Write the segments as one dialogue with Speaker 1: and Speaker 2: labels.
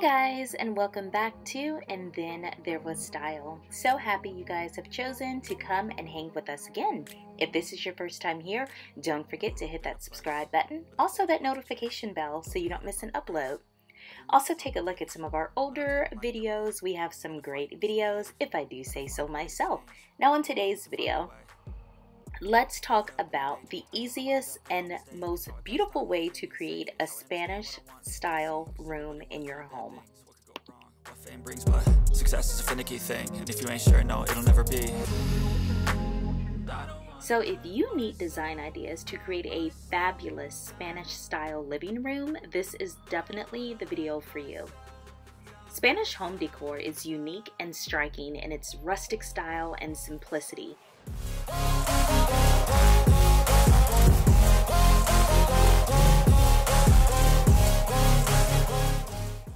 Speaker 1: Guys, and welcome back to And Then There Was Style. So happy you guys have chosen to come and hang with us again. If this is your first time here, don't forget to hit that subscribe button, also that notification bell so you don't miss an upload. Also take a look at some of our older videos. We have some great videos, if I do say so myself. Now in today's video, let's talk about the easiest and most beautiful way to create a Spanish style room in your home.
Speaker 2: Fame brings, but success is a finicky thing, and if you ain't sure, no, it'll never be.
Speaker 1: So if you need design ideas to create a fabulous Spanish style living room, this is definitely the video for you. Spanish home decor is unique and striking in its rustic style and simplicity.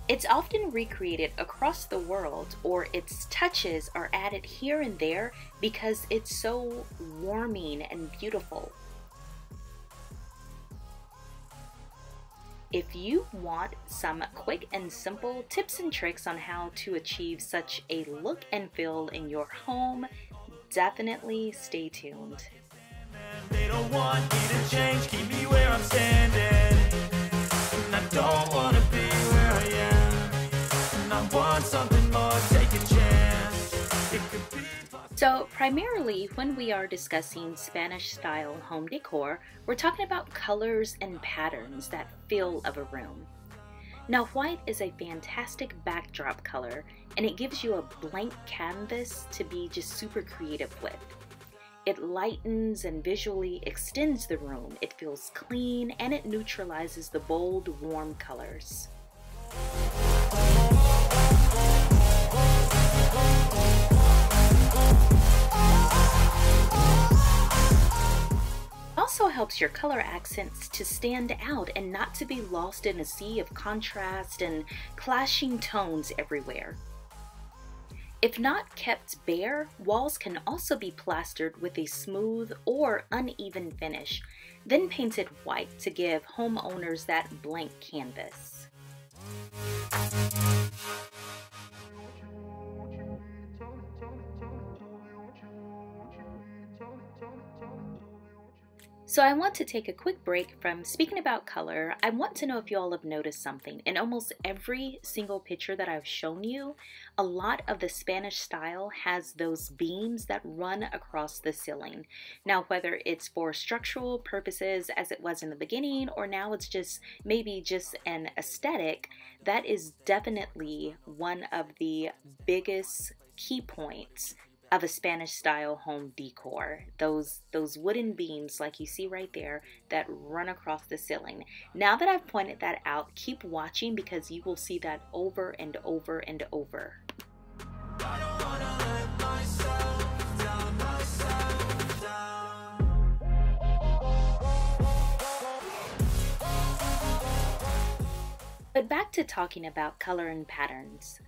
Speaker 1: It's often recreated across the world, or its touches are added here and there because it's so warming and beautiful. If you want some quick and simple tips and tricks on how to achieve such a look and feel in your home, definitely stay tuned.
Speaker 2: They don't want me to change, keep me where I'm standing. And I don't want to be where I am. And I want something more, take a chance. It could be possible.
Speaker 1: So primarily when we are discussing Spanish style home decor, we're talking about colors and patterns that feel of a room. Now white is a fantastic backdrop color, and it gives you a blank canvas to be just super creative with. It lightens and visually extends the room. It feels clean and it neutralizes the bold, warm colors. Also helps your color accents to stand out and not to be lost in a sea of contrast and clashing tones everywhere. If not kept bare, walls can also be plastered with a smooth or uneven finish, then painted white to give homeowners that blank canvas. So I want to take a quick break from speaking about color. I want to know if you all have noticed something. In almost every single picture that I've shown you, a lot of the Spanish style has those beams that run across the ceiling. Now, whether it's for structural purposes as it was in the beginning, or now it's just maybe just an aesthetic, that is definitely one of the biggest key points of a Spanish style home decor. Those wooden beams like you see right there that run across the ceiling. Now that I've pointed that out, keep watching because you will see that over and over and over.
Speaker 2: I don't wanna let myself down, myself down.
Speaker 1: But back to talking about color and patterns.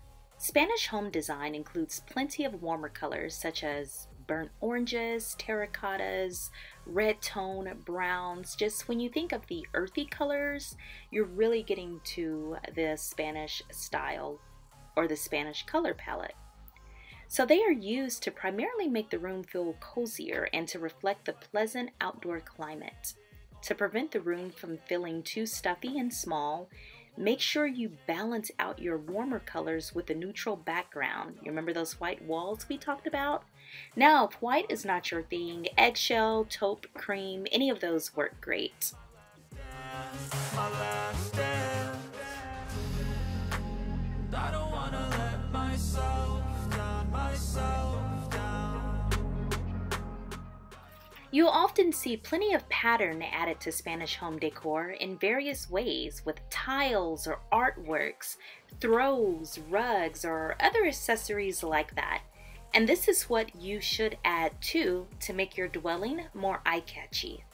Speaker 1: Spanish home design includes plenty of warmer colors such as burnt oranges, terracottas, red tone, browns. Just when you think of the earthy colors, you're really getting to the Spanish style or the Spanish color palette. So they are used to primarily make the room feel cozier and to reflect the pleasant outdoor climate. To prevent the room from feeling too stuffy and small, make sure you balance out your warmer colors with a neutral background. You remember those white walls we talked about? Now, if white is not your thing, eggshell, taupe, cream, any of those work great.
Speaker 2: My last dance. I don't wanna let myself down, myself down.
Speaker 1: You'll often see plenty of pattern added to Spanish home decor in various ways with tiles or artworks, throws, rugs, or other accessories like that. And this is what you should add too to make your dwelling more eye-catchy.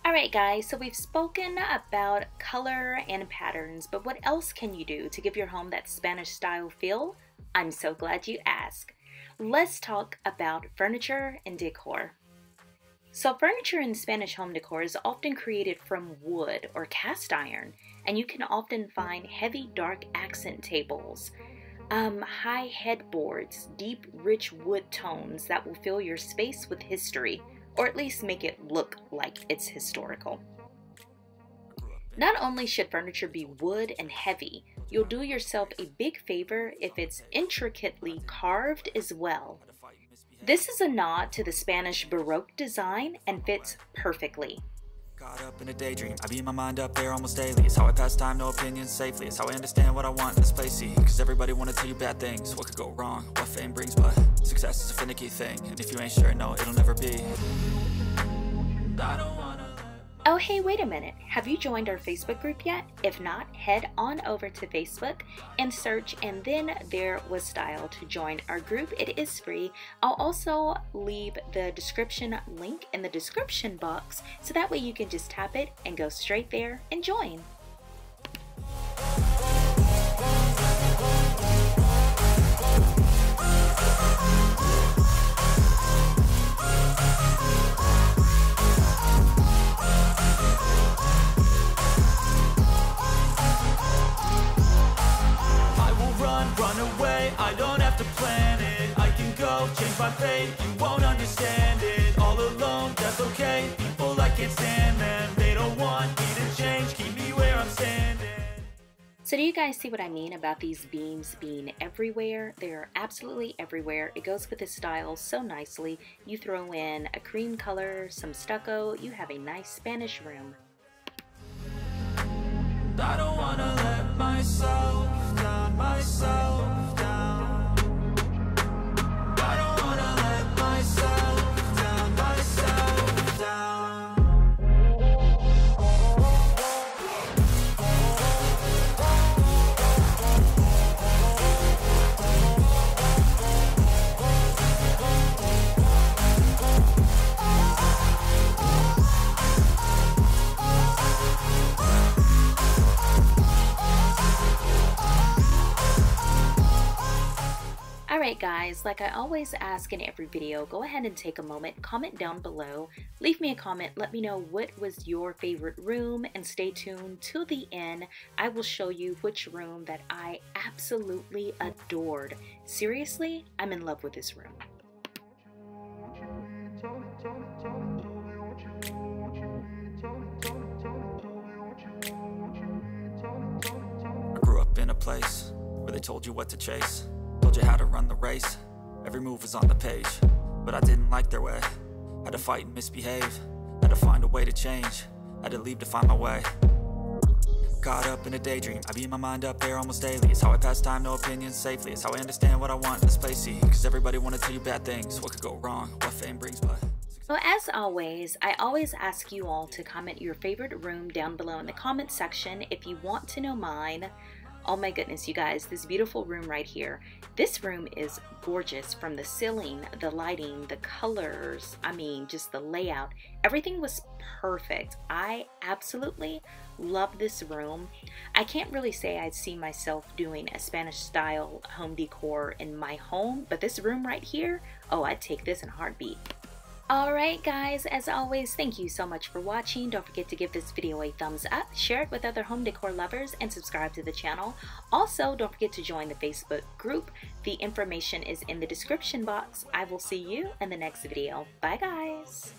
Speaker 1: Alright guys, so we've spoken about color and patterns, but what else can you do to give your home that Spanish style feel? I'm so glad you asked. Let's talk about furniture and decor. So furniture in Spanish home decor is often created from wood or cast iron, and you can often find heavy dark accent tables, high headboards, deep rich wood tones that will fill your space with history, or at least make it look like it's historical. Not only should furniture be wood and heavy, you'll do yourself a big favor if it's intricately carved as well. This is a nod to the Spanish Baroque design and fits perfectly.
Speaker 2: Caught up in a daydream, I beat my mind up there almost daily. It's how I pass time, no opinions safely. It's how I understand what I want in this place, see. Cause everybody wanna tell you bad things. What could go wrong, what fame brings, but success is a finicky thing. And if you ain't sure, no, it'll never be. I don't wanna.
Speaker 1: Oh hey, wait a minute, have you joined our Facebook group yet? If not, head on over to Facebook and search "And Then There Was Style" to join our group. It is free. I'll also leave the description link in the description box so that way you can just tap it and go straight there and join.
Speaker 2: Run away, I don't have to plan it. I can go, change my fate, you won't understand it. All alone, that's okay. People I can't stand them, they don't want me to change, keep me where I'm standing.
Speaker 1: So do you guys see what I mean about these beams being everywhere? They're absolutely everywhere. It goes with the style so nicely. You throw in a cream color, some stucco, you have a nice Spanish room.
Speaker 2: I don't wanna let myself down, myself down. I don't wanna let myself down, myself down.
Speaker 1: Alright guys, like I always ask in every video, go ahead and take a moment, comment down below, leave me a comment, let me know what was your favorite room, and stay tuned till the end. I will show you which room that I absolutely adored. Seriously, I'm in love with this room.
Speaker 2: I grew up in a place where they told you what to chase. Told you how to run the race, every move was on the page. But I didn't like their way, had to fight and misbehave. Had to find a way to change, had to leave to find my way. Caught up in a daydream, I beat my mind up there almost daily. It's how I pass time, no opinions safely. It's how I understand what I want in this place, see. Cause everybody wanna tell you bad things. What could go wrong, what fame brings, but
Speaker 1: So as always, I always ask you all to comment your favorite room down below in the comment section. If you want to know mine, oh my goodness, you guys, this beautiful room right here. This room is gorgeous, from the ceiling, the lighting, the colors, I mean, just the layout. Everything was perfect. I absolutely love this room. I can't really say I'd see myself doing a Spanish style home decor in my home, but this room right here, oh, I'd take this in a heartbeat. Alright guys, as always, thank you so much for watching. Don't forget to give this video a thumbs up, share it with other home decor lovers, and subscribe to the channel. Also, don't forget to join the Facebook group. The information is in the description box. I will see you in the next video. Bye guys!